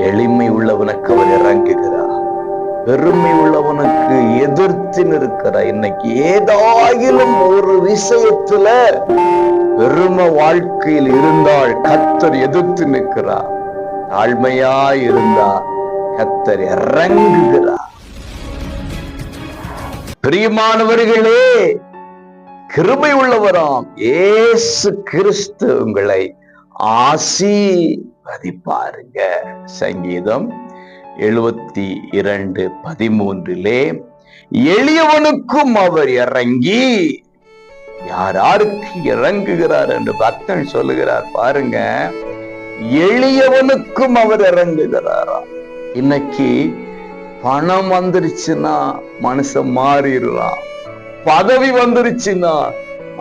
எளிமை உள்ளவனுக்கு அவர் இறங்குகிறார். பெருமை உள்ளவனுக்கு எதிர்த்து நிற்கிறார். இன்னைக்கு ஏதாயிலும் ஒரு விஷயத்துல பெருமை வாழ்க்கையில் இருந்தால் கர்த்தர் எதிர்த்து நிற்கிறார். தாழ்மையாய் இருந்தால் கர்த்தர் இறங்குகிறார். பிரியமானவர்களே, கிருபை உள்ளவராம் இயேசு கிறிஸ்து உங்களை ஆசீர்வதிப்பாருங்க. சங்கீதம் 72:13 எளியவனுக்கும் அவர் இறங்கி, யாருக்கு இறங்குகிறார் என்று பக்தன் சொல்லுகிறார் பாருங்க. எளியவனுக்கும் அவர் இறங்குகிறாராம். இன்னைக்கு பணம் வந்துருச்சுன்னா மனுஷன் மாறிடுறான். பதவி வந்துருச்சுன்னா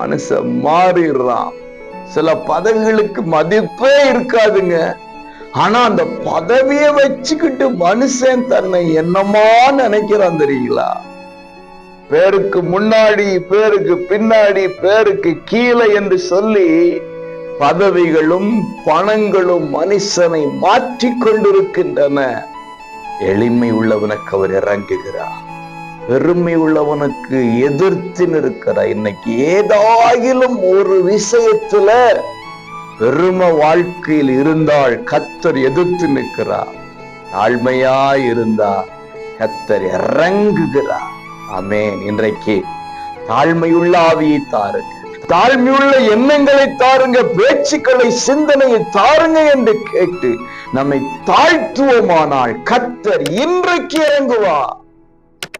மனுஷன் மாறிடுறான். சில பதவிகளுக்கு மதிப்பே இருக்காதுங்க. ஆனா அந்த பதவியை வச்சுக்கிட்டு மனுஷன் தன்னை என்னமா நினைக்கிறான் தெரியுங்களா? பேருக்கு முன்னாடி, பேருக்கு பின்னாடி, பேருக்கு கீழே என்று சொல்லி பதவிகளும் பணங்களும் மனுஷனை மாற்றிக் கொண்டிருக்கின்றன. எளிமை உள்ளவனுக்கு அவர் இறங்குகிறார். பெருமை உள்ளவனுக்கு எதிர்த்து நிற்கிறார். இன்னைக்கு ஏதாயிலும் ஒரு விஷயத்துல பெருமை வாழ்க்கையில் இருந்தால் கர்த்தர் எதிர்த்து நிற்கிறார். தாழ்மையாய் இருந்தால் கர்த்தர் இறங்குகிறார். ஆமென். இன்றைக்கு தாழ்மையுள்ள ஆவியை தாருங்க, தாழ்மையுள்ள எண்ணங்களை தாருங்க, பேச்சுக்களை, சிந்தனையை தாருங்க என்று கேட்டு நம்மை தாழ்த்துவோமானால் கர்த்தர் இன்றைக்கு இறங்குவார்.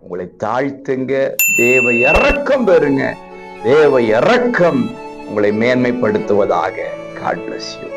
உங்களை தாழ்த்துங்க, தேவ இரக்கம் பெறுங்க. தேவ இரக்கம் உங்களை மேன்மைப்படுத்துவதாக. God bless you.